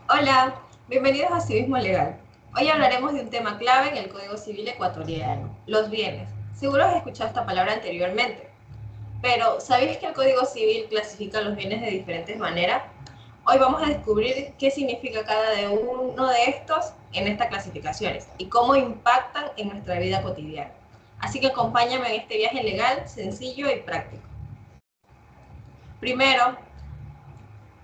Hola, bienvenidos a Civismo Legal. Hoy hablaremos de un tema clave en el Código Civil ecuatoriano, los bienes. Seguro has escuchado esta palabra anteriormente, pero ¿sabías que el Código Civil clasifica los bienes de diferentes maneras? Hoy vamos a descubrir qué significa cada uno de estos en estas clasificaciones y cómo impactan en nuestra vida cotidiana. Así que acompáñame en este viaje legal, sencillo y práctico. Primero,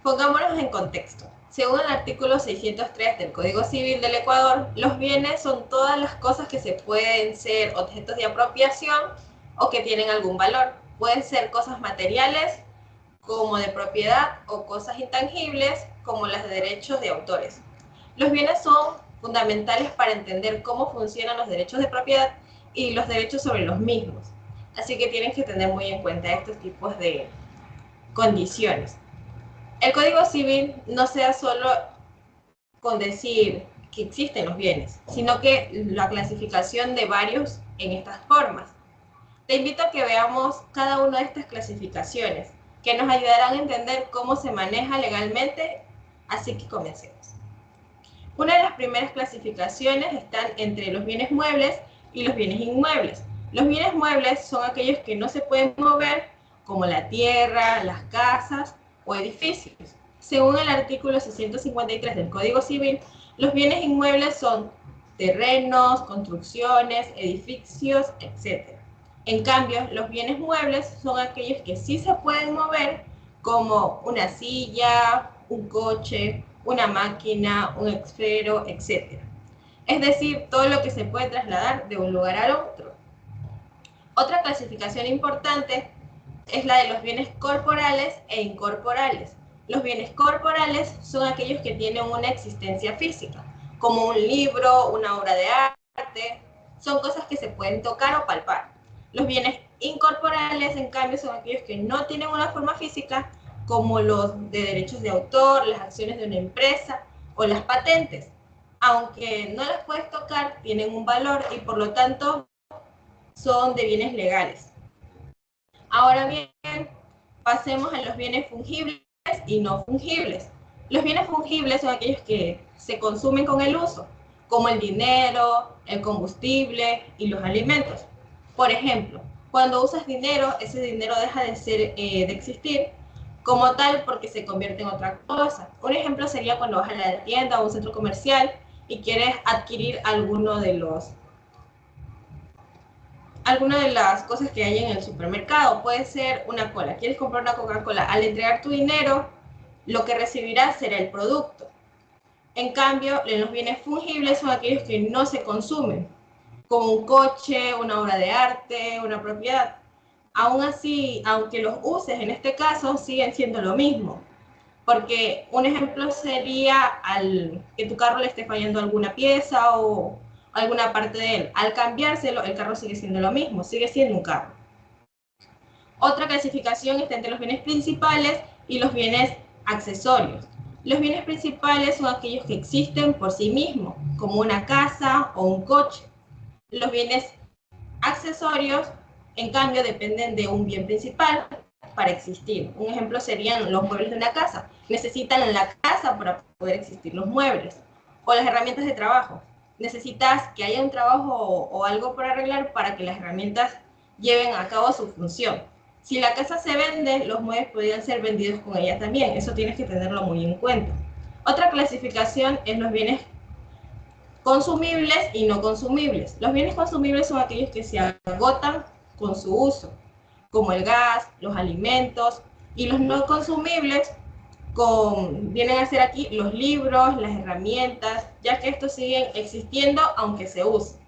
pongámonos en contexto. Según el artículo 603 del Código Civil del Ecuador, los bienes son todas las cosas que se pueden ser objetos de apropiación o que tienen algún valor. Pueden ser cosas materiales, como de propiedad, o cosas intangibles, como las de derechos de autores. Los bienes son fundamentales para entender cómo funcionan los derechos de propiedad y los derechos sobre los mismos. Así que tienen que tener muy en cuenta estos tipos de condiciones. El Código Civil no sea solo con decir que existen los bienes, sino que la clasificación de varios en estas formas. Te invito a que veamos cada una de estas clasificaciones, que nos ayudarán a entender cómo se maneja legalmente, así que comencemos. Una de las primeras clasificaciones están entre los bienes muebles y los bienes inmuebles. Los bienes muebles son aquellos que no se pueden mover, como la tierra, las casas o edificios. Según el artículo 653 del Código Civil, los bienes inmuebles son terrenos, construcciones, edificios, etc. En cambio, los bienes muebles son aquellos que sí se pueden mover, como una silla, un coche, una máquina, un esfero, etc. Es decir, todo lo que se puede trasladar de un lugar al otro. Otra clasificación importante es la de los bienes corporales e incorporales. Los bienes corporales son aquellos que tienen una existencia física, como un libro, una obra de arte, son cosas que se pueden tocar o palpar. Los bienes incorporales, en cambio, son aquellos que no tienen una forma física, como los de derechos de autor, las acciones de una empresa o las patentes. Aunque no las puedes tocar, tienen un valor y por lo tanto son de bienes legales. Ahora bien, pasemos a los bienes fungibles y no fungibles. Los bienes fungibles son aquellos que se consumen con el uso, como el dinero, el combustible y los alimentos. Por ejemplo, cuando usas dinero, ese dinero deja de existir como tal porque se convierte en otra cosa. Un ejemplo sería cuando vas a la tienda o un centro comercial y quieres adquirir alguna de las cosas que hay en el supermercado. Puede ser una cola. Quieres comprar una Coca-Cola. Al entregar tu dinero, lo que recibirás será el producto. En cambio, los bienes fungibles son aquellos que no se consumen, como un coche, una obra de arte, una propiedad. Aún así, aunque los uses en este caso, siguen siendo lo mismo. Porque un ejemplo sería al que tu carro le esté fallando alguna pieza o alguna parte de él. Al cambiárselo, el carro sigue siendo lo mismo, sigue siendo un carro. Otra clasificación está entre los bienes principales y los bienes accesorios. Los bienes principales son aquellos que existen por sí mismos, como una casa o un coche. Los bienes accesorios, en cambio, dependen de un bien principal para existir. Un ejemplo serían los muebles de una casa. Necesitan la casa para poder existir los muebles. O las herramientas de trabajo. Necesitas que haya un trabajo o algo por arreglar para que las herramientas lleven a cabo su función. Si la casa se vende, los muebles podrían ser vendidos con ella también. Eso tienes que tenerlo muy en cuenta. Otra clasificación es los bienes consumibles y no consumibles. Los bienes consumibles son aquellos que se agotan con su uso, como el gas, los alimentos, y los no consumibles vienen a ser aquí los libros, las herramientas, ya que estos siguen existiendo aunque se usen.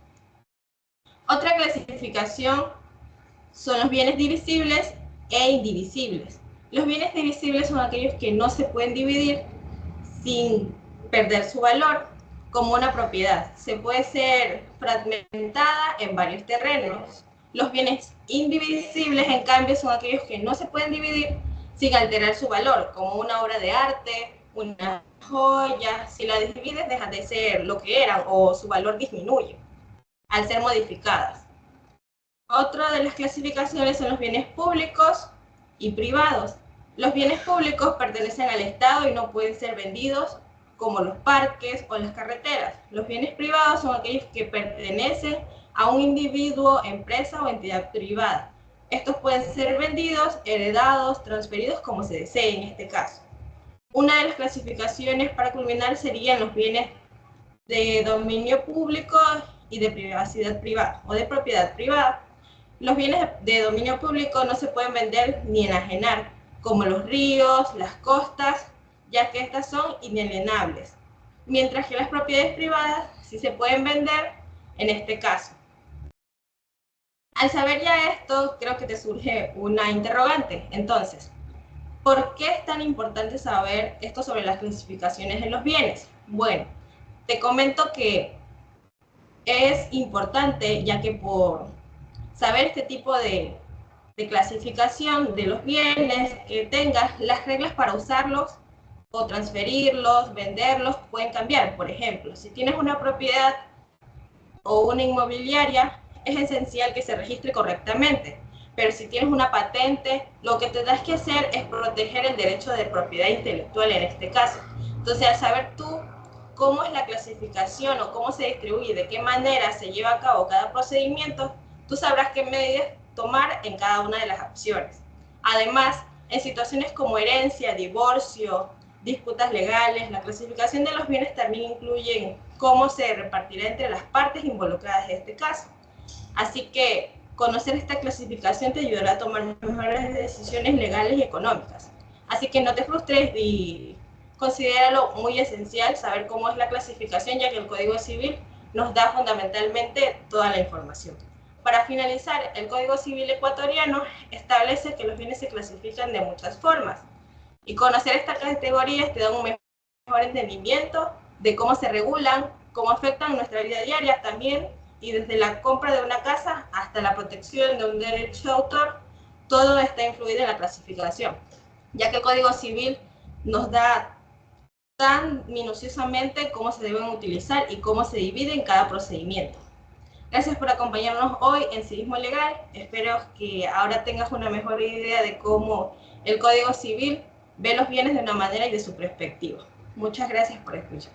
Otra clasificación son los bienes divisibles e indivisibles. Los bienes divisibles son aquellos que no se pueden dividir sin perder su valor, como una propiedad. Se puede ser fragmentada en varios terrenos. Los bienes indivisibles, en cambio, son aquellos que no se pueden dividir sin alterar su valor, como una obra de arte, una joya. Si la divides, deja de ser lo que eran o su valor disminuye al ser modificadas. Otra de las clasificaciones son los bienes públicos y privados. Los bienes públicos pertenecen al Estado y no pueden ser vendidos como los parques o las carreteras. Los bienes privados son aquellos que pertenecen a un individuo, empresa o entidad privada. Estos pueden ser vendidos, heredados, transferidos como se desee en este caso. Una de las clasificaciones para culminar serían los bienes de dominio público y de privacidad privada o de propiedad privada. Los bienes de dominio público no se pueden vender ni enajenar, como los ríos, las costas, ya que estas son inalienables, mientras que las propiedades privadas sí se pueden vender en este caso. Al saber ya esto, creo que te surge una interrogante. Entonces, ¿por qué es tan importante saber esto sobre las clasificaciones de los bienes? Bueno, te comento que es importante ya que por saber este tipo de clasificación de los bienes que tengas, las reglas para usarlos o transferirlos, venderlos, pueden cambiar. Por ejemplo, si tienes una propiedad o una inmobiliaria, es esencial que se registre correctamente. Pero si tienes una patente, lo que tendrás que hacer es proteger el derecho de propiedad intelectual en este caso. Entonces, al saber tú cómo es la clasificación o cómo se distribuye, de qué manera se lleva a cabo cada procedimiento, tú sabrás qué medidas tomar en cada una de las opciones. Además, en situaciones como herencia, divorcio, disputas legales, la clasificación de los bienes también incluye cómo se repartirá entre las partes involucradas en este caso. Así que conocer esta clasificación te ayudará a tomar mejores decisiones legales y económicas. Así que no te frustres y considéralo muy esencial saber cómo es la clasificación, ya que el Código Civil nos da fundamentalmente toda la información. Para finalizar, el Código Civil ecuatoriano establece que los bienes se clasifican de muchas formas. Y conocer estas categorías te da un mejor entendimiento de cómo se regulan, cómo afectan nuestra vida diaria también, y desde la compra de una casa hasta la protección de un derecho de autor, todo está influido en la clasificación, ya que el Código Civil nos da tan minuciosamente cómo se deben utilizar y cómo se divide en cada procedimiento. Gracias por acompañarnos hoy en Civismo Legal. Espero que ahora tengas una mejor idea de cómo el Código Civil ve los bienes de una manera y de su perspectiva. Muchas gracias por escuchar.